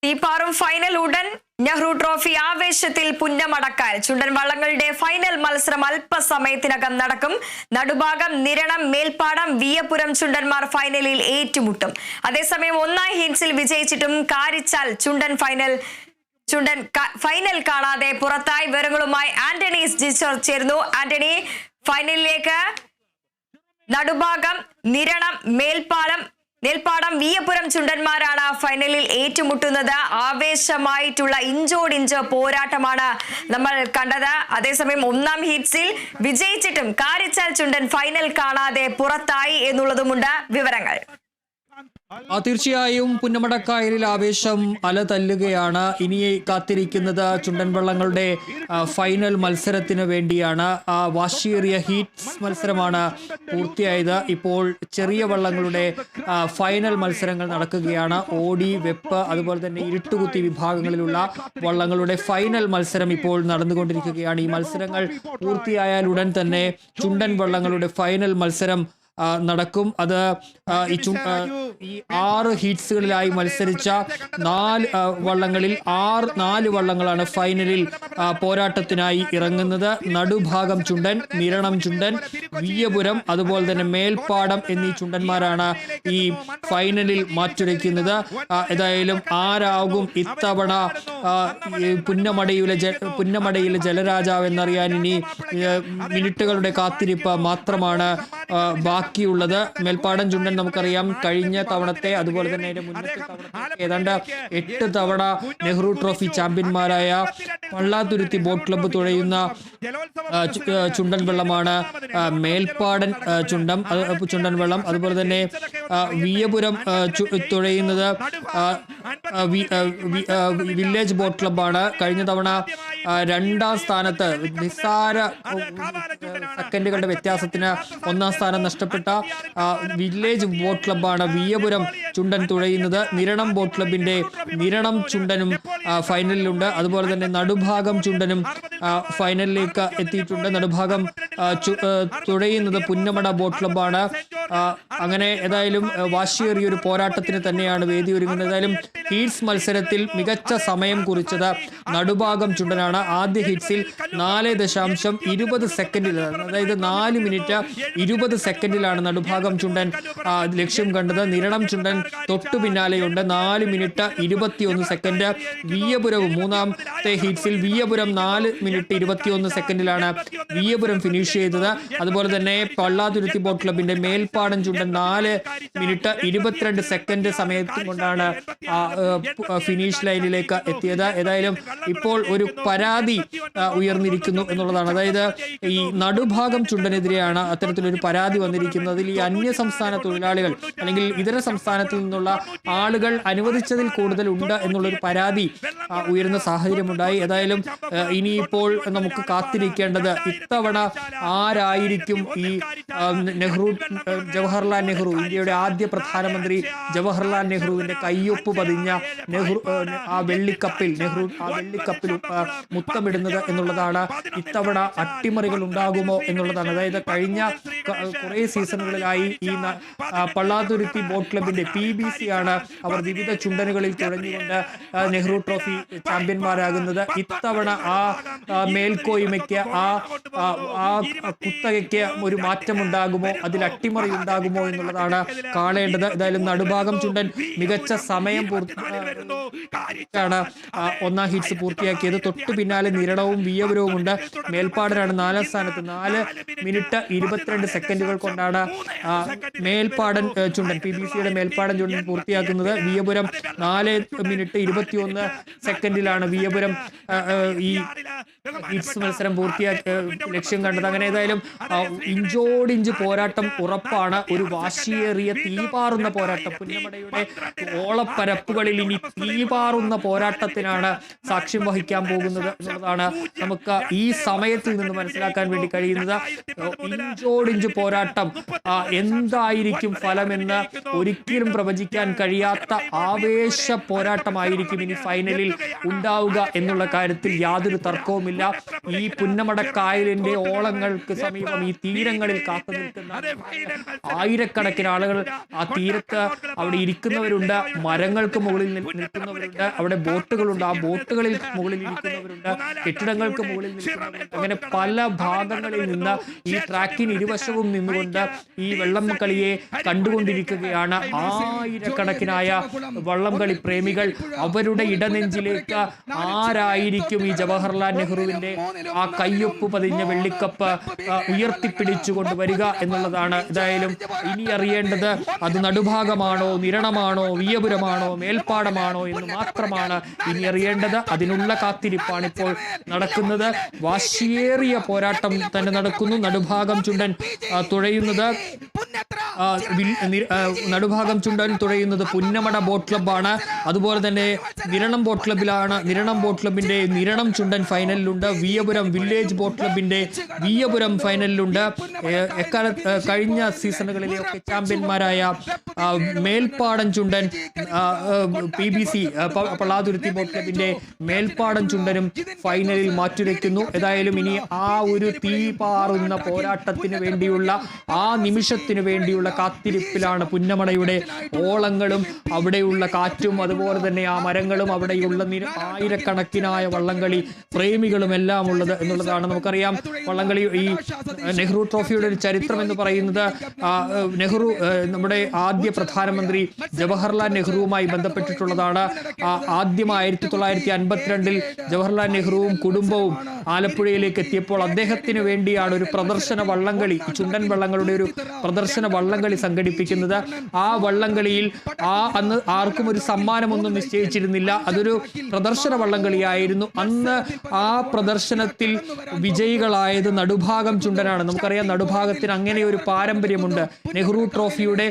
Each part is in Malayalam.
തീപ്പാറും ഫൈനൽ ഉടൻ നെഹ്റു ട്രോഫി ആവേശത്തിൽ പുന്നമടക്കാൽ ചുണ്ടൻ വള്ളങ്ങളുടെ ഫൈനൽ മത്സരം അല്പസമയത്തിനകം നടക്കും. നടുഭാഗം നിരണം, മേൽപ്പാടം, വിയപുരം ചുണ്ടന്മാർ ഫൈനലിൽ ഏറ്റുമുട്ടും. അതേസമയം ഒന്നാം ഹിറ്റ്സിൽ വിജയിച്ചിട്ടും കാരിച്ചാൽ ചുണ്ടൻ ഫൈനൽ കാണാതെ പുറത്തായി. വിവരങ്ങളുമായി ആന്റണി ചേർന്നു. ആന്റണി, ഫൈനലിലേക്ക് നടുഭാഗം നിരണം, മേൽപ്പാടം, വിയപുരം ചുണ്ടന്മാരാണ് ഫൈനലിൽ ഏറ്റുമുട്ടുന്നത്. ആവേശമായിട്ടുള്ള ഇഞ്ചോടിഞ്ച് പോരാട്ടമാണ് നമ്മൾ കണ്ടത്. അതേസമയം ഒന്നാം ഹീറ്റ്സിൽ വിജയിച്ചിട്ടും കാരിച്ചാൽ ചുണ്ടൻ ഫൈനൽ കാണാതെ പുറത്തായി എന്നുള്ളതുമുണ്ട്. വിവരങ്ങൾ തീർച്ചയായും പുന്നമടക്കായലിൽ ആവേശം അലതല്ലുകയാണ്. ഇനി കാത്തിരിക്കുന്നത് ചുണ്ടൻ വള്ളങ്ങളുടെ ഫൈനൽ മത്സരത്തിന് വേണ്ടിയാണ്. വാശിയേറിയ ഹീറ്റ്സ് മത്സരമാണ് പൂർത്തിയായത്. ഇപ്പോൾ ചെറിയ വള്ളങ്ങളുടെ ഫൈനൽ മത്സരങ്ങൾ നടക്കുകയാണ്. ഓടി, വെപ്പ്, അതുപോലെ തന്നെ ഇരുട്ടുകുത്തി വിഭാഗങ്ങളിലുള്ള വള്ളങ്ങളുടെ ഫൈനൽ മത്സരം ഇപ്പോൾ നടന്നുകൊണ്ടിരിക്കുകയാണ്. ഈ മത്സരങ്ങൾ പൂർത്തിയായാൽ ഉടൻ തന്നെ ചുണ്ടൻ വള്ളങ്ങളുടെ ഫൈനൽ മത്സരം നടക്കും. അത് ഈ 6 ഹീറ്റ്സുകളിലായി മത്സരിച്ച 4 വള്ളങ്ങളിൽ 4 വള്ളങ്ങളാണ് ഫൈനലിൽ പോരാട്ടത്തിനായി ഇറങ്ങുന്നത്. നടുഭാഗം ചുണ്ടൻ, നിരണം ചുണ്ടൻ, വിയപുരം, അതുപോലെ തന്നെ മേൽപ്പാടം എന്നീ ചുണ്ടന്മാരാണ് ഈ ഫൈനലിൽ മാറ്റുരയ്ക്കുന്നത്. ഏതായാലും ആരാകും ഇത്തവണ പുന്നമടയിലെ ജലരാജാവ് എന്നറിയാൻ ഇനി മിനിറ്റുകളുടെ കാത്തിരിപ്പ് മാത്രമാണ് ബാക്കിയുള്ളത്. മേൽപ്പാടം ചുണ്ടൻ നമുക്കറിയാം കഴിഞ്ഞ തവണത്തെ, അതുപോലെ തന്നെ അതിന്റെ മുന്നത്തെ തവണത്തെ ഏതാണ്ട് 8 തവണ നെഹ്റു ട്രോഫി ചാമ്പ്യന്മാരായ പള്ളാത്തുരുത്തി ബോട്ട് ക്ലബ്ബ് തുഴയുന്ന ചുണ്ടൻ വെള്ളമാണ് മേൽപ്പാടൻ ചുണ്ടൻ വെള്ളം. അതുപോലെ തന്നെ വിയപുരം തുഴയുന്നത് വില്ലേജ് ബോട്ട് ക്ലബ്ബാണ്. കഴിഞ്ഞ തവണ 2ാം സ്ഥാനത്ത് നിസ്സാര സെക്കൻഡുകളുടെ വ്യത്യാസത്തിന് 1ാം സ്ഥാനം നഷ്ടപ്പെട്ട വില്ലേജ് ബോട്ട് ക്ലബ്ബാണ് വിയപുരം ചുണ്ടൻ തുഴയുന്നത്. നിരണം ബോട്ട് ക്ലബിന്റെ നിരണം ചുണ്ടനും ഫൈനലിലുണ്ട്. അതുപോലെ തന്നെ നടുഭാഗം ചുണ്ടനും ഫൈനലിലേക്ക് എത്തിയിട്ടുണ്ട്. നടുഭാഗം തുഴയുന്നത് പുന്നമട ബോട്ട് ക്ലബ്ബാണ്. അങ്ങനെ ഏതായാലും വാശിയേറിയ ഒരു പോരാട്ടത്തിന് തന്നെയാണ് വേദി ഒരുങ്ങുന്നത്. ഏതായാലും ഹീറ്റ്സ് മത്സരത്തിൽ മികച്ച സമയം കുറിച്ചത് നടുഭാഗം ചുണ്ടനാണ്. ആദ്യ ഹീറ്റ്സിൽ 4.20 സെക്കൻഡിലാണ്, അതായത് 4 മിനിറ്റ് 20 സെക്കൻഡിലാണ് നടുഭാഗം ചുണ്ടൻ ലക്ഷ്യം കണ്ടത്. നിരണം ചുണ്ടൻ തൊട്ടു പിന്നാലെയുണ്ട്, 4 മിനിറ്റ് 21 സെക്കൻഡ്. വിയപുരവും മൂന്നാമത്തെ ഹീറ്റ്സിൽ വിയപുരം 4 മിനിറ്റ് 21 സെക്കൻഡിലാണ് വിയപുരം ഫിനിഷ് ചെയ്തത്. അതുപോലെ തന്നെ പള്ളാതുരുത്തി ബോട്ട് ക്ലബിന്റെ മേൽപ്പാടം ചുണ്ടൻ 4 മിനിറ്റ് 22 സെക്കൻഡ് സമയത്തും കൊണ്ടാണ് ഫിനിഷ് ലൈനിലേക്ക് എത്തിയത്. ഏതായാലും ഇപ്പോൾ ഒരു പരാതി ഉയർന്നിരിക്കുന്നു എന്നുള്ളതാണ്. അതായത് ഈ നടുഭാഗം ചുണ്ടനെതിരെയാണ് അത്തരത്തിലൊരു പരാതി വന്നിരിക്കുന്നത്. അതിൽ ഈ അന്യ സംസ്ഥാന തൊഴിലാളികൾ അല്ലെങ്കിൽ ഇതര സംസ്ഥാനത്തിൽ നിന്നുള്ള ആളുകൾ അനുവദിച്ചതിൽ കൂടുതൽ ഉണ്ട് എന്നുള്ളൊരു പരാതി ഉയരുന്ന സാഹചര്യമുണ്ടായി. ഏതായാലും ഇനിയിപ്പോൾ നമുക്ക് കാത്തിരിക്കേണ്ടത് ഇത്തവണ ആരായിരിക്കും ഈ ജവഹർലാൽ നെഹ്റു, ഇന്ത്യയുടെ ആദ്യ പ്രധാനമന്ത്രി ജവഹർലാൽ നെഹ്റുവിന്റെ കയ്യൊപ്പ് പതിഞ്ഞ ആ വെള്ളിക്കപ്പിൽ മുത്തമിടുന്നത് എന്നുള്ളതാണ്. ഇത്തവണ അട്ടിമറികൾ ഉണ്ടാകുമോ എന്നുള്ളതാണ്. അതായത് കഴിഞ്ഞ കുറേ സീസണുകളിലായി ഈ പള്ളാതുരുത്തി ബോട്ട് ക്ലബിന്റെ PBC ആണ് അവർ വിവിധ ചുണ്ടനുകളിൽ തുഴഞ്ഞുകൊണ്ട് നെഹ്റു ട്രോഫി ചാമ്പ്യന്മാരാകുന്നത്. ഇത്തവണ ആ മേൽക്കോയ്മയ്ക്ക് ആ കുത്തകയ്ക്ക് ഒരു മാറ്റമുണ്ടാകുമോ, അതിൽ അട്ടിമറി ഉണ്ടാകുമോ എന്നുള്ളതാണ് കാണേണ്ടത്. ഏതായാലും നടുഭാഗം ചുണ്ടൻ മികച്ച സമയം ഒന്നാം ഹീറ്റ്സ് പൂർത്തിയാക്കിയത്. തൊട്ടു പിന്നാലെ നിരണവും വിയപുരവും ഉണ്ട്. മേൽപ്പാടനാണ് 4ാം സ്ഥാനത്ത്. 4 മിനിറ്റ് 22 സെക്കൻഡുകൾ കൊണ്ടാണ് മേൽപ്പാടൻ ചുണ്ടൻ PBCയുടെ മേൽപ്പാടൻ ചുണ്ടൻ പൂർത്തിയാക്കുന്നത്. വിയപുരം 4 മിനിറ്റ് 21 സെക്കൻഡിലാണ് വിയപുരം ഈ ഹീറ്റ്സ് മത്സരം പൂർത്തിയാക്കി ലക്ഷ്യം കണ്ടത്. അങ്ങനെ ഏതായാലും ഇഞ്ചോടിഞ്ച് പോരാട്ടം ഉറപ്പാണ്. ഒരു വാശിയേറിയ തീപാറുന്ന പോരാട്ടം, പുന്നമടയുടെ ഓളപ്പരപ്പുകളിൽ ഇനി തീപാറുന്ന പോരാട്ടത്തിനാണ് സാക്ഷ്യം വഹിക്കാൻ പോകുന്നത് എന്നുള്ളതാണ് നമുക്ക് ഈ സമയത്തിൽ നിന്ന് മനസ്സിലാക്കാൻ വേണ്ടി കഴിയുന്നത്. ഇഞ്ചോടിഞ്ച് പോരാട്ടം, എന്തായിരിക്കും ഫലമെന്ന് ഒരിക്കലും പ്രവചിക്കാൻ കഴിയാത്ത ആവേശ പോരാട്ടമായിരിക്കും ഇനി ഫൈനലിൽ ഉണ്ടാവുക എന്നുള്ള കാര്യത്തിൽ യാതൊരു തർക്കവുമില്ല. ഈ പുന്നമടക്കായലിന്റെ ഓളങ്ങൾക്ക് സമീപം ഈ തീരങ്ങളിൽ കാത്തു നിൽക്കുന്ന ആയിരക്കണക്കിന് ആളുകൾ ആ തീരത്ത് അവിടെ ഇരിക്കുന്നവരുണ്ട്, മരങ്ങൾക്ക് മുകളിൽ നിൽക്കുന്നവരുണ്ട്, അവിടെ ബോട്ടുകളുണ്ട്, ആ ബോട്ടുകളിൽ മുകളിൽ ഇരിക്കുന്നവരുണ്ട്, കെട്ടിടങ്ങൾക്ക് മുകളിൽ നിൽക്കുന്നവരുണ്ട്. അങ്ങനെ പല ഭാഗങ്ങളിൽ നിന്ന് ഈ ട്രാക്കിന് ഇരുവശവും നിന്നുകൊണ്ട് ഈ വള്ളംകളിയെ കണ്ടുകൊണ്ടിരിക്കുകയാണ് ആയിരക്കണക്കിനായ വള്ളംകളി പ്രേമികൾ. അവരുടെ ഇടനെഞ്ചിലേക്ക് ആരായിരിക്കും ഈ ജവഹർലാൽ നെഹ്റുവിന്റെ ആ കയ്യൊപ്പ് പതിഞ്ഞ വെള്ളിക്കപ്പ് ഉയർത്തിപ്പിടിച്ചുകൊണ്ട് വരിക എന്നുള്ളതാണ്. ഏതായാലും ഇനി അറിയേണ്ടത് അത് നടുഭാഗമാണോ, നിരണമാണോ, വിയപുരമാണോ, മേൽപ്പാടമാണോ എന്ന് മാത്രമാണ് ഇനി അറിയേണ്ടത്. അതിനുള്ള കാത്തിരിപ്പാണ് ഇപ്പോൾ നടക്കുന്നത്. വാശിയേറിയ പോരാട്ടം തന്നെ നടക്കുന്നു. നടുഭാഗം ചുണ്ടൻ തുഴയുന്നത് പുന്നമട ബോട്ട് ക്ലബ്ബാണ്. അതുപോലെ തന്നെ നിരണം ബോട്ട് ക്ലബിലാണ്. നിരണം ബോട്ട് ക്ലബിന്റെ നിരണം ചുണ്ടൻ ഫൈനലിലുണ്ട്. വിയപുരം വില്ലേജ് ബോട്ട് ക്ലബിന്റെ വിയപുരം ഫൈനലിലുണ്ട്. കഴിഞ്ഞ സീസണുകളിലെ ഒക്കെ ചാമ്പ്യന്മാരായ മേൽപ്പാടൻ ചുണ്ടൻ PBC പള്ളാതുരുത്തി ബോട്ട് ക്ലബിന്റെ മേൽപ്പാടൻ ചുണ്ടനും ഫൈനലിൽ മാറ്റുരയ്ക്കുന്നു. ഏതായാലും ഇനി ആ ഒരു തീപാറുന്ന പോരാട്ടത്തിന് വേണ്ടിയുള്ള ആ നിമിഷത്തിന് വേണ്ടിയുള്ള കാത്തിരിപ്പിലാണ് പുന്നമടയുടെ ഓളങ്ങളും അവിടെയുള്ള കാറ്റും അതുപോലെ തന്നെ ആ മരങ്ങളും അവിടെയുള്ള ആയിരക്കണക്കിനായ വള്ളംകളി പ്രേമികളും എല്ലാം ഉള്ളത് എന്നുള്ളതാണ്. നമുക്കറിയാം വള്ളംകളി ഈ നെഹ്റു ട്രോഫിയുടെ ഒരു ചരിത്രം എന്ന് പറയുന്നത് നമ്മുടെ ആദ്യ പ്രധാനമന്ത്രി ജവഹർലാൽ നെഹ്റുവുമായി ബന്ധപ്പെട്ടിട്ടുള്ളതാണ്. ആദ്യം 1952 ജവഹർലാൽ നെഹ്റുവും കുടുംബവും ആലപ്പുഴയിലേക്ക് എത്തിയപ്പോൾ അദ്ദേഹത്തിന് വേണ്ടിയാണ് ഒരു പ്രദർശന വള്ളംകളി, ചുണ്ടൻ വള്ളങ്ങളുടെ ഒരു പ്രദർശന വള്ളംകളി സംഘടിപ്പിക്കുന്നത്. ആ വള്ളംകളിയിൽ അന്ന് ആർക്കും ഒരു സമ്മാനമൊന്നും നിശ്ചയിച്ചിരുന്നില്ല. അതൊരു പ്രദർശന വള്ളംകളിയായിരുന്നു. അന്ന് ആ പ്രദർശനത്തിൽ വിജയികളായത് നടുഭാഗം ചുണ്ടനാണ്. നമുക്കറിയാം നടുഭാഗത്തിന് അങ്ങനെ ഒരു പാരമ്പര്യമുണ്ട്. നെഹ്റു ട്രോഫിയുടെ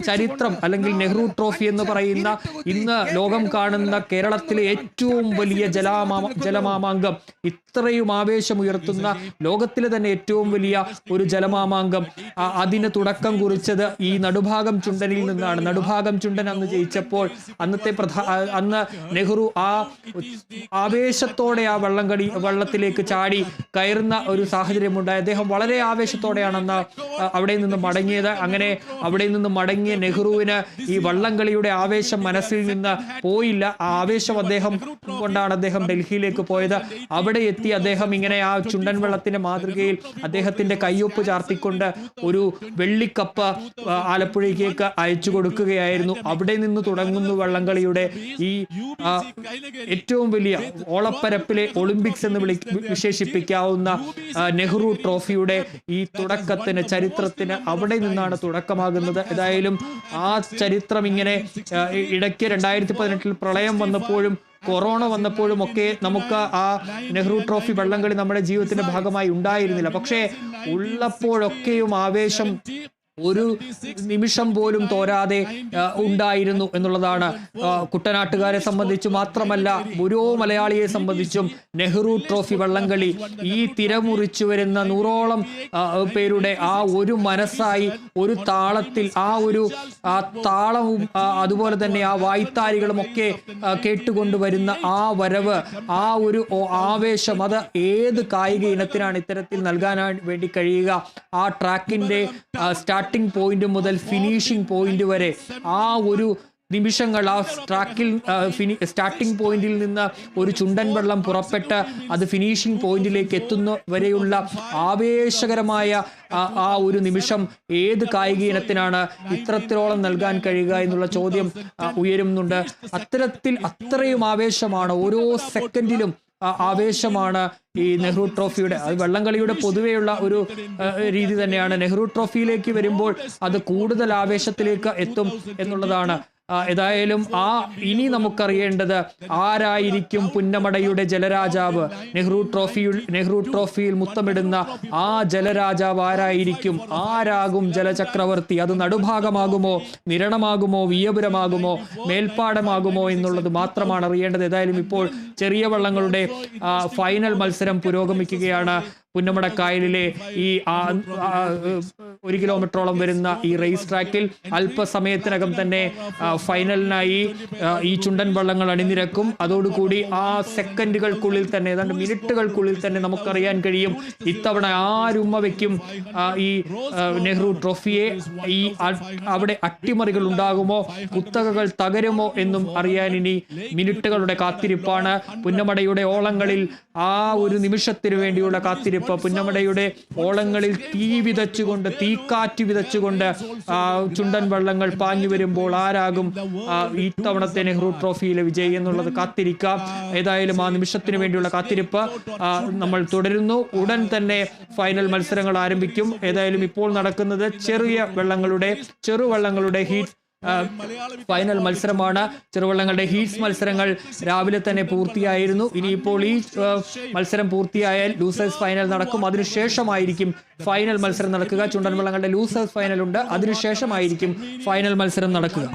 ചരിത്രം അല്ലെങ്കിൽ നെഹ്റു ട്രോഫി എന്ന് പറയുന്ന ഇന്ന് ലോകം കാണുന്ന കേരളത്തിലെ ഏറ്റവും വലിയ ജലമാമാങ്കം, ഇത്രയും ആവേശമുയർത്തുന്ന ലോകത്തിലെ തന്നെ ഏറ്റവും വലിയ ഒരു ജലമാമാങ്കം, അതിന് തുടക്കം കുറിച്ചത് ഈ നടുഭാഗം ചുണ്ടനിൽ നിന്നാണ്. നടുഭാഗം ചുണ്ടൻ അന്ന് ജയിച്ചപ്പോൾ അന്ന് നെഹ്റു ആ ആവേശത്തോടെ ആ വള്ളത്തിലേക്ക് ചാടി കയറുന്ന ഒരു സാഹചര്യമുണ്ടായി. അദ്ദേഹം വളരെ ആവേശത്തോടെയാണ് അന്ന് അവിടെ നിന്ന് മടങ്ങിയത്. അങ്ങനെ അവിടെ നിന്ന് മടങ്ങിയ നെഹ്റുവിന് ഈ വള്ളംകളിയുടെ ആവേശം മനസ്സിൽ നിന്ന് പോയില്ല. ആ ആവേശം കൊണ്ടാണ് അദ്ദേഹം ഡൽഹിയിലേക്ക് പോയത്. അവിടെ എത്തി അദ്ദേഹം ഇങ്ങനെ ആ ചുണ്ടൻ വെള്ളത്തിന്റെ മാതൃകയിൽ അദ്ദേഹത്തിന്റെ കയ്യൊപ്പ് ചാർത്തിക്കൊണ്ട് ഒരു വെള്ളിക്കപ്പ് ആലപ്പുഴയ്ക്ക് അയച്ചു കൊടുക്കുകയായിരുന്നു. അവിടെ നിന്ന് തുടങ്ങുന്നു വള്ളംകളിയുടെ ഈ ഏറ്റവും വലിയ ഓളപ്പരപ്പിലെ ഒളിമ്പിക്സ് എന്ന് വിശേഷിപ്പിക്കാവുന്ന നെഹ്റു ട്രോഫിയുടെ ഈ തുടക്കത്തിന്, ചരിത്രത്തിന് അവിടെ നിന്നാണ് തുടക്കമാകുന്നത്. ഏതായാലും ആ ചരിത്രം ഇങ്ങനെ ഇടയ്ക്ക് 2018 പ്രളയം വന്നപ്പോഴും കൊറോണ വന്നപ്പോഴും ഒക്കെ നമുക്ക് ആ നെഹ്റു ട്രോഫി വള്ളംകളി നമ്മുടെ ജീവിതത്തിന്റെ ഭാഗമായി ഉണ്ടായിരുന്നില്ല. പക്ഷേ ഉള്ളപ്പോഴൊക്കെയും ആവേശം ഒരു നിമിഷം പോലും തോരാതെ ഉണ്ടായിരുന്നു എന്നുള്ളതാണ്. കുട്ടനാട്ടുകാരെ സംബന്ധിച്ചു മാത്രമല്ല ഓരോ മലയാളിയെ സംബന്ധിച്ചും നെഹ്റു ട്രോഫി വള്ളംകളി ഈ തിരമുറിച്ചു വരുന്ന 100ഓളം പേരുടെ ആ ഒരു മനസ്സായി ഒരു താളത്തിൽ ആ താളവും അതുപോലെ തന്നെ ആ വായ്ത്താരികളും ഒക്കെ കേട്ടുകൊണ്ടുവരുന്ന ആ വരവ്, ആ ഒരു ആവേശം, അത് ഏത് കായിക ഇനത്തിനാണ് ഇത്തരത്തിൽ നൽകാൻ വേണ്ടി കഴിയുക? ആ ട്രാക്കിന്റെ സ്റ്റാർട്ടിംഗ് പോയിന്റ് മുതൽ ഫിനിഷിംഗ് പോയിന്റ് വരെ ആ ഒരു നിമിഷങ്ങൾ, ആ സ്റ്റാർട്ടിംഗ് പോയിന്റിൽ നിന്ന് ഒരു ചുണ്ടൻ വെള്ളം പുറപ്പെട്ട് അത് ഫിനിഷിംഗ് പോയിന്റിലേക്ക് എത്തുന്ന വരെയുള്ള ആവേശകരമായ ആ ഒരു നിമിഷം ഏത് കായിക ഇനത്തിനാണ് ഇത്രത്തോളം നൽകാൻ കഴിയുക എന്നുള്ള ചോദ്യം ഉയരുന്നുണ്ട്. അത്രയും ആവേശമാണ്, ഓരോ സെക്കൻഡിലും ആവേശമാണ് ഈ നെഹ്റു ട്രോഫിയുടെ. അത് വള്ളംകളിയുടെ പൊതുവെയുള്ള ഒരു രീതി തന്നെയാണ്. നെഹ്റു ട്രോഫിയിലേക്ക് വരുമ്പോൾ അത് കൂടുതൽ ആവേശത്തിലേക്ക് എത്തും എന്നുള്ളതാണ്. ഏതായാലും ഇനി നമുക്കറിയേണ്ടത് ആരായിരിക്കും പുന്നമടയുടെ ജലരാജാവ്? നെഹ്റു ട്രോഫിയിൽ മുത്തമിടുന്ന ആ ജലരാജാവ് ആരായിരിക്കും? ആരാകും ജലചക്രവർത്തി? അത് നടുഭാഗമാകുമോ, നിരണമാകുമോ, വിയപുരമാകുമോ, മേൽപ്പാടമാകുമോ എന്നുള്ളത് മാത്രമാണ് അറിയേണ്ടത്. ഏതായാലും ഇപ്പോൾ ചെറിയ വള്ളങ്ങളുടെ ഫൈനൽ മത്സരം പുരോഗമിക്കുകയാണ്. പുന്നമടക്കായലിലെ ഈ 1 കിലോമീറ്ററോളം വരുന്ന ഈ റേസ് ട്രാക്കിൽ അല്പസമയത്തിനകം തന്നെ ഫൈനലിനായി ഈ ചുണ്ടൻ വള്ളങ്ങൾ അണിനിരക്കും. അതോടുകൂടി ആ സെക്കൻഡുകൾക്കുള്ളിൽ തന്നെ, ഏതാണ്ട് മിനിറ്റുകൾക്കുള്ളിൽ തന്നെ നമുക്കറിയാൻ കഴിയും ഇത്തവണ ആരുമ്മ വയ്ക്കും ഈ നെഹ്റു ട്രോഫിയെ. ഈ അവിടെ അട്ടിമറികൾ ഉണ്ടാകുമോ, കുത്തകകൾ തകരുമോ എന്നും അറിയാൻ ഇനി മിനിറ്റുകളുടെ കാത്തിരിപ്പാണ്. പുന്നമടയുടെ ഓളങ്ങളിൽ ആ ഒരു നിമിഷത്തിനു വേണ്ടിയുള്ള കാത്തിരിപ്പ്. പുന്നമടയുടെ ഓളങ്ങളിൽ തീക്കാറ്റ് വിതച്ചുകൊണ്ട് ചുണ്ടൻ വള്ളങ്ങൾ പാഞ്ഞു വരുമ്പോൾ ആരാകും ഇത്തവണത്തെ നെഹ്റു ട്രോഫിയിലെ വിജയി എന്നുള്ളത് കാത്തിരിക്കാം. ഏതായാലും ആ നിമിഷത്തിന് വേണ്ടിയുള്ള കാത്തിരിപ്പ് നമ്മൾ തുടരുന്നു. ഉടൻ തന്നെ ഫൈനൽ മത്സരങ്ങൾ ആരംഭിക്കും. ഏതായാലും ഇപ്പോൾ നടക്കുന്നത് ചെറുവള്ളങ്ങളുടെ ഹീറ്റ് ഫൈനൽ മത്സരമാണ്. ചെറുവള്ളങ്ങളുടെ ഹീറ്റ്സ് മത്സരങ്ങൾ രാവിലെ തന്നെ പൂർത്തിയായിരുന്നു. ഇനിയിപ്പോൾ ഈ മത്സരം പൂർത്തിയായാൽ ലൂസേഴ്സ് ഫൈനൽ നടക്കും. അതിനുശേഷമായിരിക്കും ഫൈനൽ മത്സരം നടക്കുക. ചുണ്ടൻ വള്ളങ്ങളുടെ ലൂസേഴ്സ് ഫൈനൽ ഉണ്ട്. അതിനുശേഷമായിരിക്കും ഫൈനൽ മത്സരം നടക്കുക.